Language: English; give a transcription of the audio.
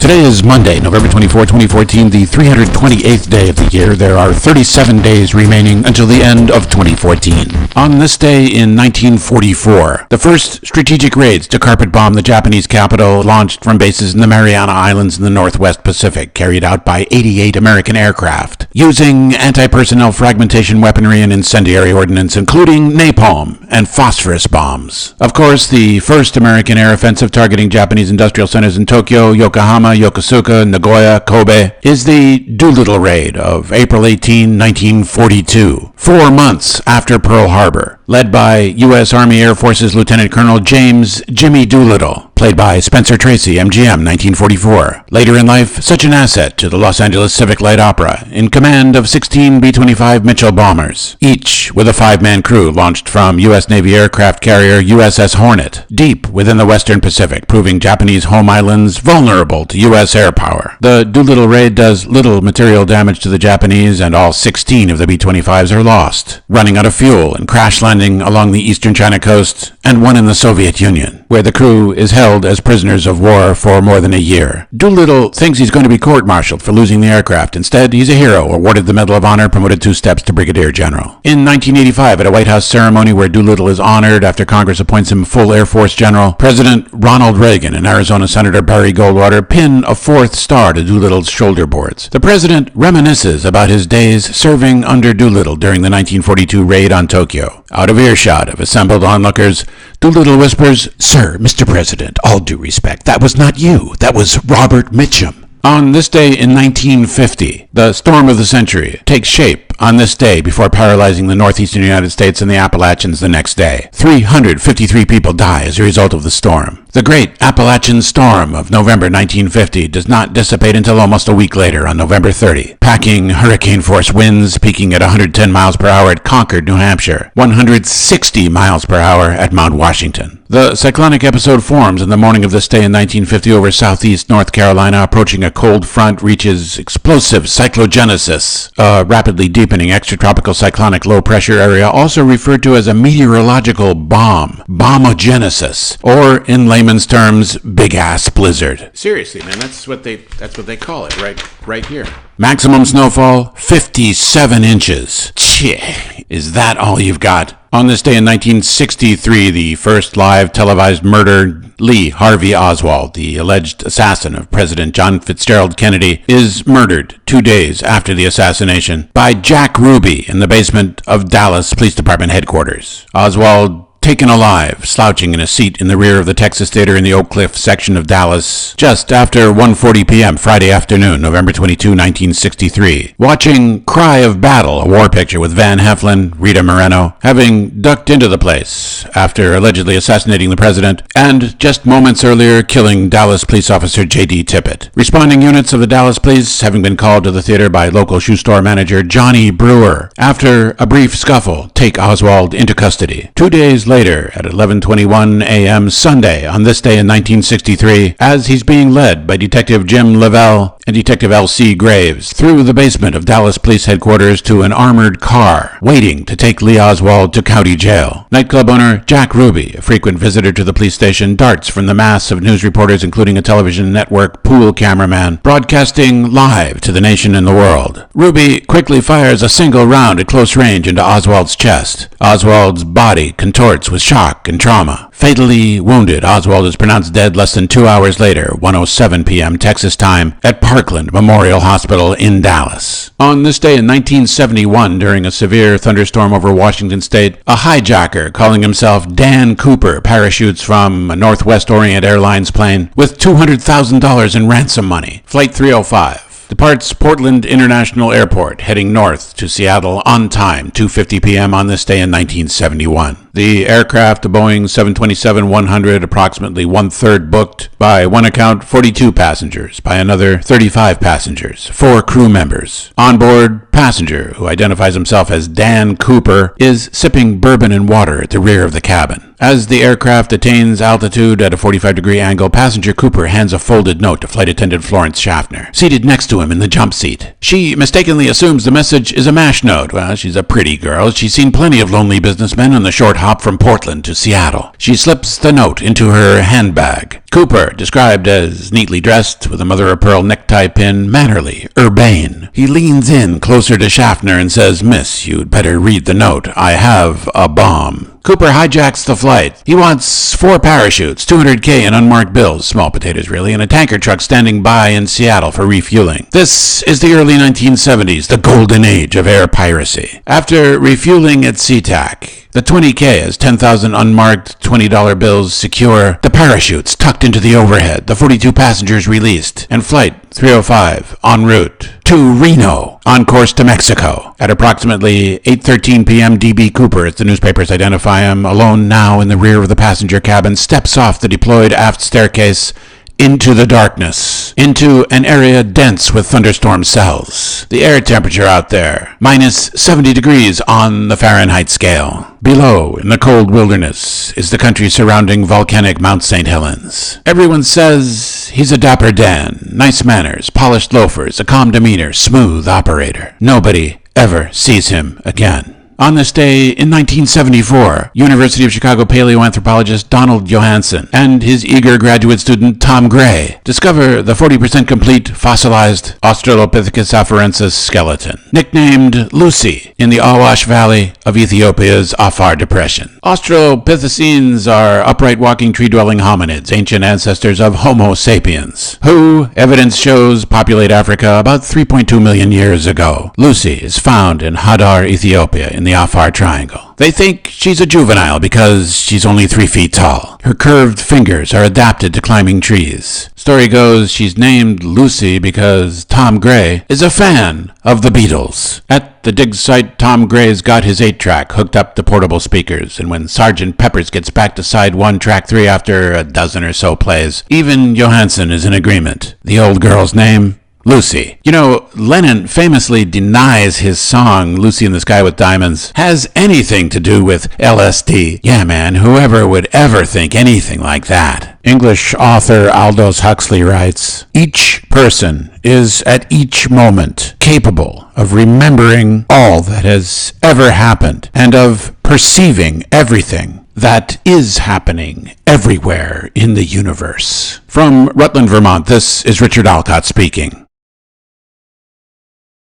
Today is Monday, November 24, 2014, the 328th day of the year. There are 37 days remaining until the end of 2014. On this day in 1944, the first strategic raids to carpet bomb the Japanese capital launched from bases in the Mariana Islands in the Northwest Pacific, carried out by 88 American aircraft, using anti-personnel fragmentation weaponry and incendiary ordnance, including napalm and phosphorus bombs. Of course, the first American air offensive targeting Japanese industrial centers in Tokyo, Yokohama, Yokosuka, Nagoya, Kobe, is the Doolittle Raid of April 18, 1942, 4 months after Pearl Harbor, led by U.S. Army Air Forces Lieutenant Colonel James Jimmy Doolittle, played by Spencer Tracy, MGM, 1944. Later in life, such an asset to the Los Angeles Civic Light Opera, in command of 16 B-25 Mitchell bombers, each with a 5-man crew launched from U.S. Navy aircraft carrier USS Hornet, deep within the Western Pacific, proving Japanese home islands vulnerable to U.S. air power. The Doolittle Raid does little material damage to the Japanese, and all 16 of the B-25s are lost, running out of fuel and crash landing along the eastern China coast, and one in the Soviet Union, where the crew is held as prisoners of war for more than a year. Doolittle thinks he's going to be court-martialed for losing the aircraft. Instead, he's a hero, awarded the Medal of Honor, promoted 2 steps to Brigadier General. In 1985, at a White House ceremony where Doolittle is honored after Congress appoints him full Air Force General, President Ronald Reagan and Arizona Senator Barry Goldwater pin a 4th star to Doolittle's shoulder boards. The president reminisces about his days serving under Doolittle during the 1942 raid on Tokyo. Out of earshot of assembled onlookers, Doolittle whispers, "Sir, Mr. President, all due respect, that was not you. That was Robert Mitchum." On this day in 1950, the storm of the century takes shape on this day before paralyzing the northeastern United States and the Appalachians the next day. 353 people die as a result of the storm. The Great Appalachian Storm of November 1950 does not dissipate until almost a week later on November 30, packing hurricane-force winds peaking at 110 miles per hour at Concord, New Hampshire, 160 miles per hour at Mount Washington. The cyclonic episode forms in the morning of this day in 1950 over southeast North Carolina, approaching a cold front, reaches explosive cyclogenesis, a rapidly deepening extratropical cyclonic low-pressure area, also referred to as a meteorological bomb, bombogenesis, or in layman's terms, big-ass blizzard. Seriously, man, that's what they call it right here. Maximum snowfall, 57 inches. Cheh, is that all you've got? On this day in 1963, the first live televised murder, Lee Harvey Oswald, the alleged assassin of President John Fitzgerald Kennedy, is murdered 2 days after the assassination by Jack Ruby in the basement of Dallas Police Department headquarters. Oswald taken alive, slouching in a seat in the rear of the Texas Theater in the Oak Cliff section of Dallas, just after 1:40 p.m. Friday afternoon, November 22, 1963, watching Cry of Battle, a war picture with Van Heflin, Rita Moreno, having ducked into the place after allegedly assassinating the president, and just moments earlier killing Dallas police officer J.D. Tippett. Responding units of the Dallas police having been called to the theater by local shoe store manager Johnny Brewer, after a brief scuffle, take Oswald into custody. 2 days later, at 11:21 a.m. Sunday, on this day in 1963, as he's being led by Detective Jim Lavelle and Detective L.C. Graves through the basement of Dallas Police Headquarters to an armored car, waiting to take Lee Oswald to county jail. Nightclub owner Jack Ruby, a frequent visitor to the police station, darts from the mass of news reporters, including a television network pool cameraman, broadcasting live to the nation and the world. Ruby quickly fires a single round at close range into Oswald's chest. Oswald's body contorts with shock and trauma. Fatally wounded, Oswald is pronounced dead less than 2 hours later, 1:07 p.m. Texas time, at Parkland Memorial Hospital in Dallas. On this day in 1971, during a severe thunderstorm over Washington state, a hijacker calling himself Dan Cooper parachutes from a Northwest Orient Airlines plane with $200,000 in ransom money. Flight 305. Departs Portland International Airport, heading north to Seattle on time, 2:50 p.m. on this day in 1971. The aircraft, a Boeing 727-100, approximately one-third booked. By one account, 42 passengers. By another, 35 passengers. 4 crew members. On board, passenger, who identifies himself as Dan Cooper, is sipping bourbon and water at the rear of the cabin. As the aircraft attains altitude at a 45-degree angle, passenger Cooper hands a folded note to flight attendant Florence Schaffner, seated next to him in the jump seat. She mistakenly assumes the message is a MASH note. Well, she's a pretty girl. She's seen plenty of lonely businessmen on the short hop from Portland to Seattle. She slips the note into her handbag. Cooper, described as neatly dressed with a mother-of-pearl necktie pin, mannerly, urbane. He leans in closer to Schaffner and says, "Miss, you'd better read the note. I have a bomb." Cooper hijacks the flight. He wants 4 parachutes, $200K in unmarked bills, small potatoes really, and a tanker truck standing by in Seattle for refueling. This is the early 1970s, the golden age of air piracy. After refueling at SeaTac, the 20K has 10,000 unmarked $20 bills secure, the parachutes tucked into the overhead, the 42 passengers released, and Flight 305 en route to Reno, on course to Mexico. At approximately 8:13 p.m., D.B. Cooper, as the newspapers identify him, alone now in the rear of the passenger cabin, steps off the deployed aft staircase into the darkness, into an area dense with thunderstorm cells. The air temperature out there, minus 70 degrees on the Fahrenheit scale. Below, in the cold wilderness, is the country surrounding volcanic Mount St. Helens. Everyone says he's a dapper Dan, nice manners, polished loafers, a calm demeanor, smooth operator. Nobody ever sees him again. On this day in 1974, University of Chicago paleoanthropologist Donald Johanson and his eager graduate student Tom Gray discover the 40% complete fossilized Australopithecus afarensis skeleton, nicknamed Lucy, in the Awash Valley of Ethiopia's Afar Depression. Australopithecines are upright walking tree-dwelling hominids, ancient ancestors of Homo sapiens, who, evidence shows, populate Africa about 3.2 million years ago. Lucy is found in Hadar, Ethiopia, in the Afar Triangle. They think she's a juvenile because she's only 3 feet tall. Her curved fingers are adapted to climbing trees. Story goes she's named Lucy because Tom Gray is a fan of the Beatles. At the dig site, Tom Gray's got his 8-track hooked up to portable speakers, and when Sgt. Pepper's gets back to side 1, track 3 after a dozen or so plays, even Johansson is in agreement. The old girl's name? Lucy. You know, Lennon famously denies his song, Lucy in the Sky with Diamonds, has anything to do with LSD. Yeah, man, whoever would ever think anything like that? English author Aldous Huxley writes, "Each person is at each moment capable of remembering all that has ever happened and of perceiving everything that is happening everywhere in the universe." From Rutland, Vermont, this is Richard Alcott speaking.